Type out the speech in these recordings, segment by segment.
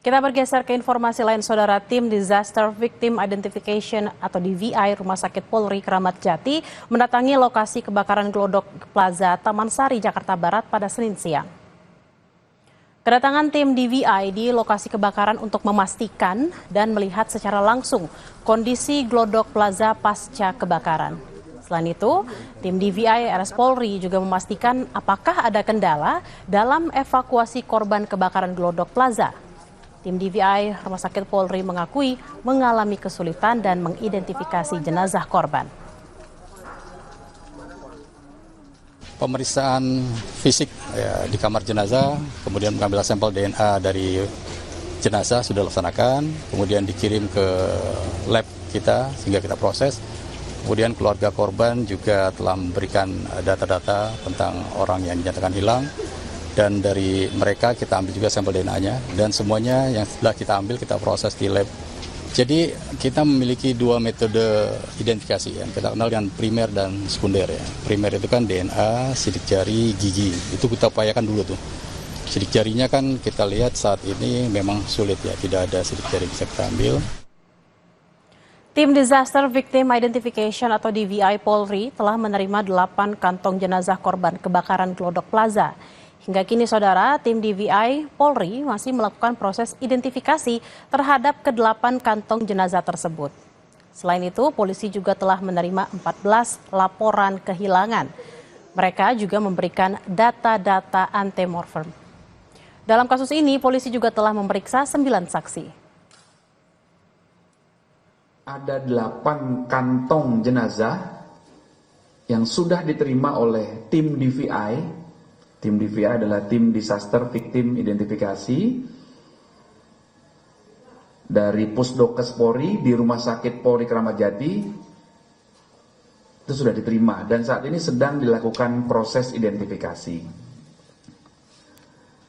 Kita bergeser ke informasi lain, Saudara. Tim Disaster Victim Identification atau DVI Rumah Sakit Polri Kramat Jati mendatangi lokasi kebakaran Glodok Plaza Taman Sari, Jakarta Barat pada Senin siang. Kedatangan tim DVI di lokasi kebakaran untuk memastikan dan melihat secara langsung kondisi Glodok Plaza pasca kebakaran. Selain itu, tim DVI RS Polri juga memastikan apakah ada kendala dalam evakuasi korban kebakaran Glodok Plaza. Tim DVI Rumah Sakit Polri mengakui mengalami kesulitan dan mengidentifikasi jenazah korban. Pemeriksaan fisik ya, di kamar jenazah, kemudian mengambil sampel DNA dari jenazah sudah dilaksanakan, kemudian dikirim ke lab kita sehingga kita proses. Kemudian keluarga korban juga telah memberikan data-data tentang orang yang dinyatakan hilang. Dan dari mereka kita ambil juga sampel DNA-nya dan semuanya yang setelah kita ambil kita proses di lab. Jadi kita memiliki dua metode identifikasi yang kita kenal dengan primer dan sekunder ya. Primer itu kan DNA, sidik jari, gigi. Itu kita upayakan dulu tuh. Sidik jarinya kan kita lihat saat ini memang sulit ya, tidak ada sidik jari bisa kita ambil. Tim Disaster Victim Identification atau DVI Polri telah menerima 8 kantong jenazah korban kebakaran Glodok Plaza. Hingga kini, Saudara, tim DVI Polri masih melakukan proses identifikasi terhadap ke-8 kantong jenazah tersebut. Selain itu, polisi juga telah menerima 14 laporan kehilangan. Mereka juga memberikan data-data antemortem. Dalam kasus ini, polisi juga telah memeriksa 9 saksi. Ada 8 kantong jenazah yang sudah diterima oleh tim DVI. Tim DVI adalah tim Disaster Victim Identifikasi dari Pusdokes Polri di Rumah Sakit Polri Kramat Jati. Itu sudah diterima dan saat ini sedang dilakukan proses identifikasi.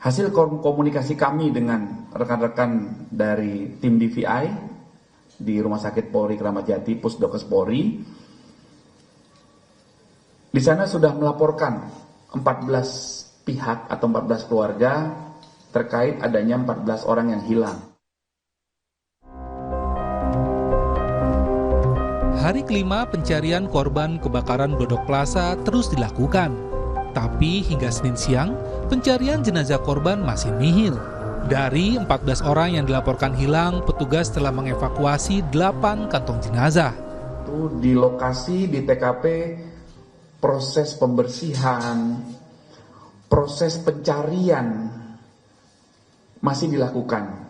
Hasil komunikasi kami dengan rekan-rekan dari tim DVI di Rumah Sakit Polri Kramat Jati, Pusdokes Polri, di sana sudah melaporkan 14 pihak atau 14 keluarga terkait adanya 14 orang yang hilang. Hari kelima pencarian korban kebakaran Glodok Plaza terus dilakukan. Tapi hingga Senin siang, pencarian jenazah korban masih nihil. Dari 14 orang yang dilaporkan hilang, petugas telah mengevakuasi 8 kantong jenazah. Di lokasi, di TKP, proses pembersihan, proses pencarian masih dilakukan.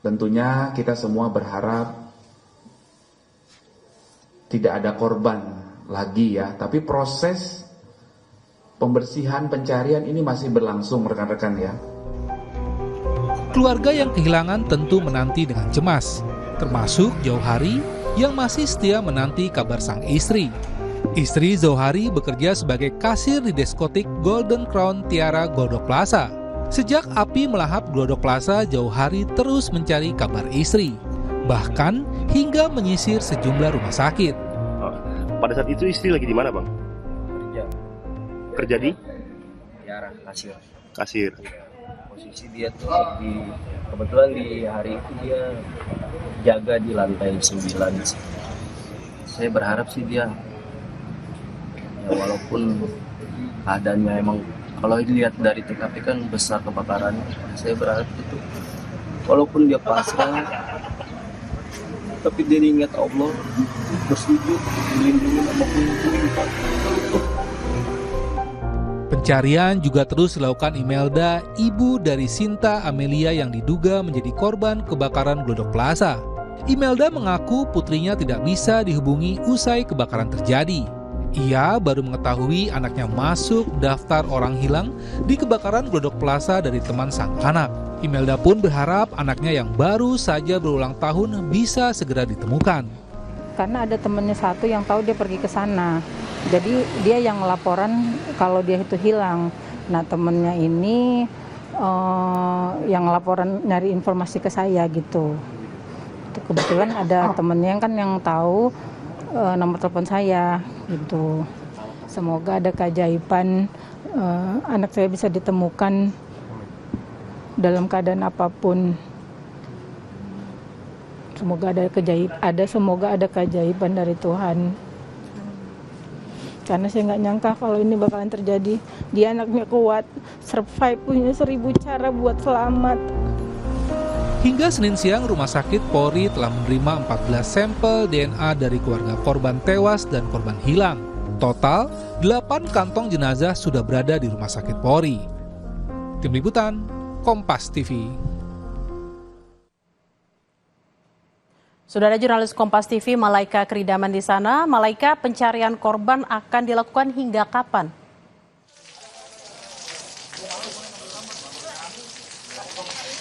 Tentunya kita semua berharap tidak ada korban lagi ya, tapi proses pembersihan pencarian ini masih berlangsung rekan-rekan ya. Keluarga yang kehilangan tentu menanti dengan cemas, termasuk Jauhari yang masih setia menanti kabar sang istri. Istri Zohari bekerja sebagai kasir di diskotik Golden Crown Tiara Glodok Plaza. Sejak api melahap Glodok Plaza, Zohari terus mencari kabar istri. Bahkan hingga menyisir sejumlah rumah sakit. Pada saat itu istri lagi di mana, Bang? Kerja di? Tiara, kasir. Kasir. Posisi dia tuh kebetulan di hari itu dia jaga di lantai 9. Saya berharap sih dia, ya walaupun keadaannya emang kalau dilihat dari TKP kan besar kebakaran, saya berharap itu walaupun dia pasrah tapi dia ingat Allah, bersujud, dilindungi sama Tuhan. Pencarian juga terus dilakukan Imelda, ibu dari Sinta Amelia yang diduga menjadi korban kebakaran Glodok Plaza. Imelda mengaku putrinya tidak bisa dihubungi usai kebakaran terjadi. Ia baru mengetahui anaknya masuk daftar orang hilang di kebakaran Glodok Plaza dari teman sang anak. Imelda pun berharap anaknya yang baru saja berulang tahun bisa segera ditemukan. Karena ada temannya satu yang tahu dia pergi ke sana. Jadi dia yang laporan kalau dia itu hilang. Nah temannya ini yang laporan nyari informasi ke saya gitu. Kebetulan ada temennya kan yang tahu nomor telepon saya gitu. Semoga ada keajaiban anak saya bisa ditemukan dalam keadaan apapun. Semoga ada keajaiban dari Tuhan. Karena saya nggak nyangka kalau ini bakalan terjadi. Dia anaknya kuat, survive, punya 1000 cara buat selamat. Hingga Senin siang, Rumah Sakit Polri telah menerima 14 sampel DNA dari keluarga korban tewas dan korban hilang. Total, 8 kantong jenazah sudah berada di Rumah Sakit Polri. Tim Liputan, Kompas TV. Sudah ada jurnalis Kompas TV Malaika Kridaman di sana. Malaika, pencarian korban akan dilakukan hingga kapan?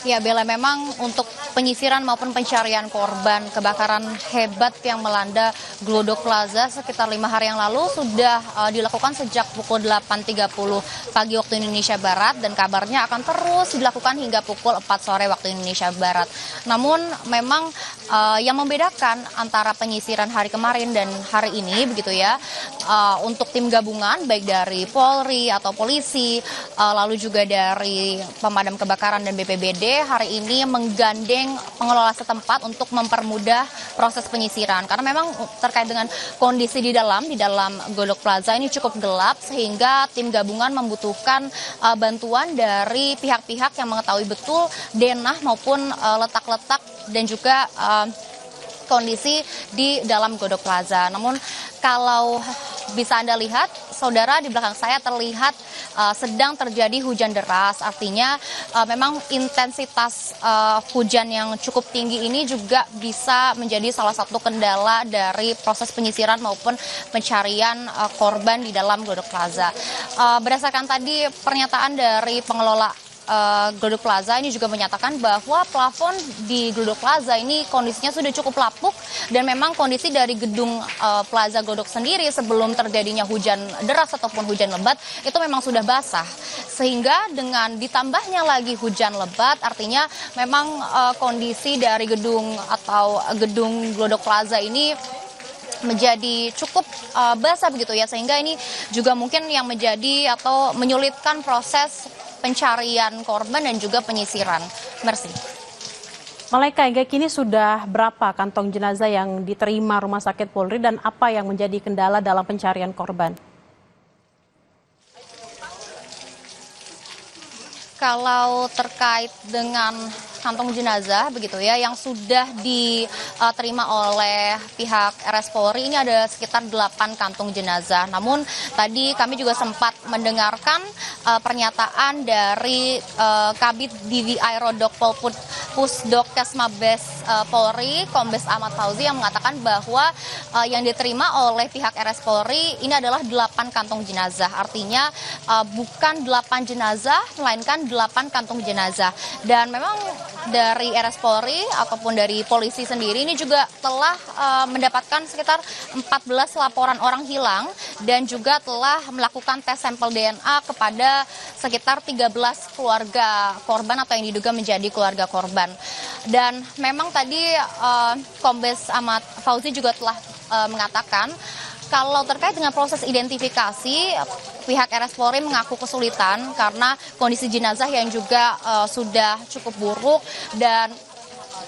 Ya Bella, memang untuk penyisiran maupun pencarian korban kebakaran hebat yang melanda Glodok Plaza sekitar 5 hari yang lalu sudah dilakukan sejak pukul 8.30 pagi waktu Indonesia Barat, dan kabarnya akan terus dilakukan hingga pukul 4 sore waktu Indonesia Barat. Namun memang yang membedakan antara penyisiran hari kemarin dan hari ini begitu ya, untuk tim gabungan baik dari Polri atau polisi, lalu juga dari pemadam kebakaran dan BPBD, hari ini menggandeng pengelola setempat untuk mempermudah proses penyisiran, karena memang terkait dengan kondisi di dalam Glodok Plaza ini cukup gelap, sehingga tim gabungan membutuhkan bantuan dari pihak-pihak yang mengetahui betul denah maupun letak-letak dan juga kondisi di dalam Glodok Plaza. Namun kalau bisa Anda lihat, saudara, di belakang saya terlihat sedang terjadi hujan deras. Artinya memang intensitas hujan yang cukup tinggi ini juga bisa menjadi salah satu kendala dari proses penyisiran maupun pencarian korban di dalam Glodok Plaza. Berdasarkan tadi pernyataan dari pengelola Glodok Plaza ini juga menyatakan bahwa plafon di Glodok Plaza ini kondisinya sudah cukup lapuk, dan memang kondisi dari gedung Plaza Glodok sendiri sebelum terjadinya hujan deras ataupun hujan lebat itu memang sudah basah, sehingga dengan ditambahnya lagi hujan lebat artinya memang kondisi dari gedung Glodok Plaza ini menjadi cukup basah begitu ya, sehingga ini juga mungkin yang menjadi atau menyulitkan proses pencarian korban dan juga penyisiran. Mersi. Malaika, hingga kini sudah berapa kantong jenazah yang diterima Rumah Sakit Polri dan apa yang menjadi kendala dalam pencarian korban? Kalau terkait dengan kantong jenazah begitu ya yang sudah diterima oleh pihak RS Polri, ini ada sekitar 8 kantong jenazah. Namun tadi kami juga sempat mendengarkan pernyataan dari Kabid DVI Rodok Pusdokes Mabes Polri, Kombes Ahmad Fauzi, yang mengatakan bahwa yang diterima oleh pihak RS Polri ini adalah 8 kantong jenazah. Artinya bukan 8 jenazah, melainkan 8 kantong jenazah. Dan memang dari RS Polri ataupun dari polisi sendiri ini juga telah mendapatkan sekitar 14 laporan orang hilang dan juga telah melakukan tes sampel DNA kepada sekitar 13 keluarga korban atau yang diduga menjadi keluarga korban. Dan memang tadi Kombes Ahmad Fauzi juga telah mengatakan kalau terkait dengan proses identifikasi, pihak RS Polri mengaku kesulitan karena kondisi jenazah yang juga sudah cukup buruk, dan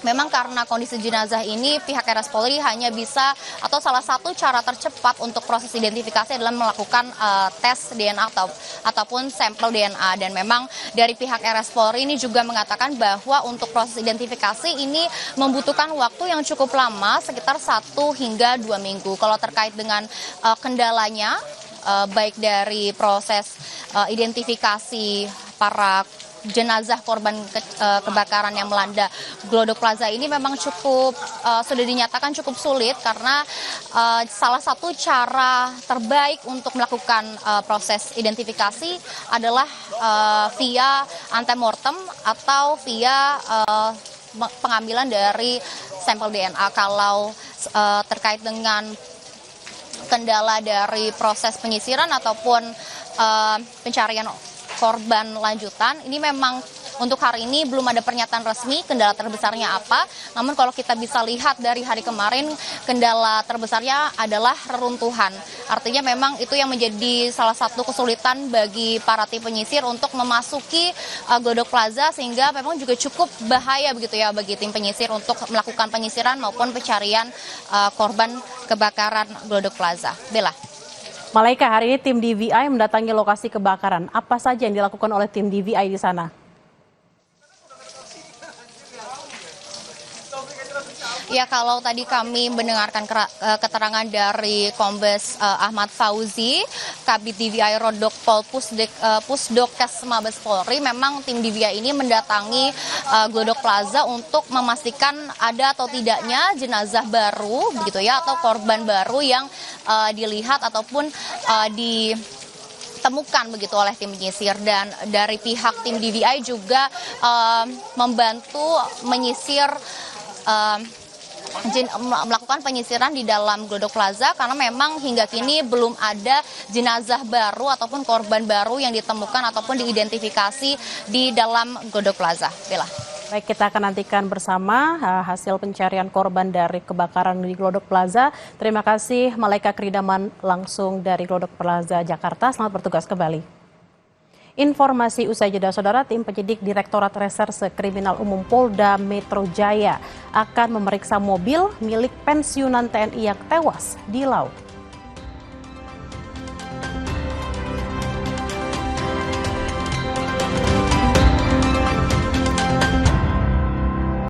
memang karena kondisi jenazah ini pihak RS Polri hanya bisa, atau salah satu cara tercepat untuk proses identifikasi adalah melakukan tes DNA ataupun sampel DNA. Dan memang dari pihak RS Polri ini juga mengatakan bahwa untuk proses identifikasi ini membutuhkan waktu yang cukup lama, sekitar 1 hingga 2 minggu. Kalau terkait dengan kendalanya, baik dari proses identifikasi para jenazah korban kebakaran yang melanda Glodok Plaza ini memang cukup sudah dinyatakan cukup sulit, karena salah satu cara terbaik untuk melakukan proses identifikasi adalah via antemortem atau via pengambilan dari sampel DNA. Kalau terkait dengan kendala dari proses penyisiran ataupun pencarian korban lanjutan, ini memang untuk hari ini belum ada pernyataan resmi kendala terbesarnya apa. Namun kalau kita bisa lihat dari hari kemarin, kendala terbesarnya adalah reruntuhan. Artinya memang itu yang menjadi salah satu kesulitan bagi para tim penyisir untuk memasuki Glodok Plaza, sehingga memang juga cukup bahaya begitu ya bagi tim penyisir untuk melakukan penyisiran maupun pencarian korban kebakaran Glodok Plaza. Bella. Malaika, hari ini tim DVI mendatangi lokasi kebakaran. Apa saja yang dilakukan oleh tim DVI di sana? Ya, kalau tadi kami mendengarkan keterangan dari Kombes Ahmad Fauzi, Kabid DVI Rodok Pol Pusdokes Mabes Polri, memang tim DVI ini mendatangi Glodok Plaza untuk memastikan ada atau tidaknya jenazah baru begitu ya, atau korban baru yang dilihat ataupun ditemukan begitu oleh tim penyisir. Dan dari pihak tim DVI juga membantu menyisir melakukan penyisiran di dalam Glodok Plaza, karena memang hingga kini belum ada jenazah baru ataupun korban baru yang ditemukan ataupun diidentifikasi di dalam Glodok Plaza. Bella. Baik, kita akan nantikan bersama hasil pencarian korban dari kebakaran di Glodok Plaza. Terima kasih Malaika Kridaman langsung dari Glodok Plaza, Jakarta. Selamat bertugas kembali. Informasi usai jeda, saudara, tim penyidik Direktorat Reserse Kriminal Umum Polda Metro Jaya akan memeriksa mobil milik pensiunan TNI yang tewas di laut.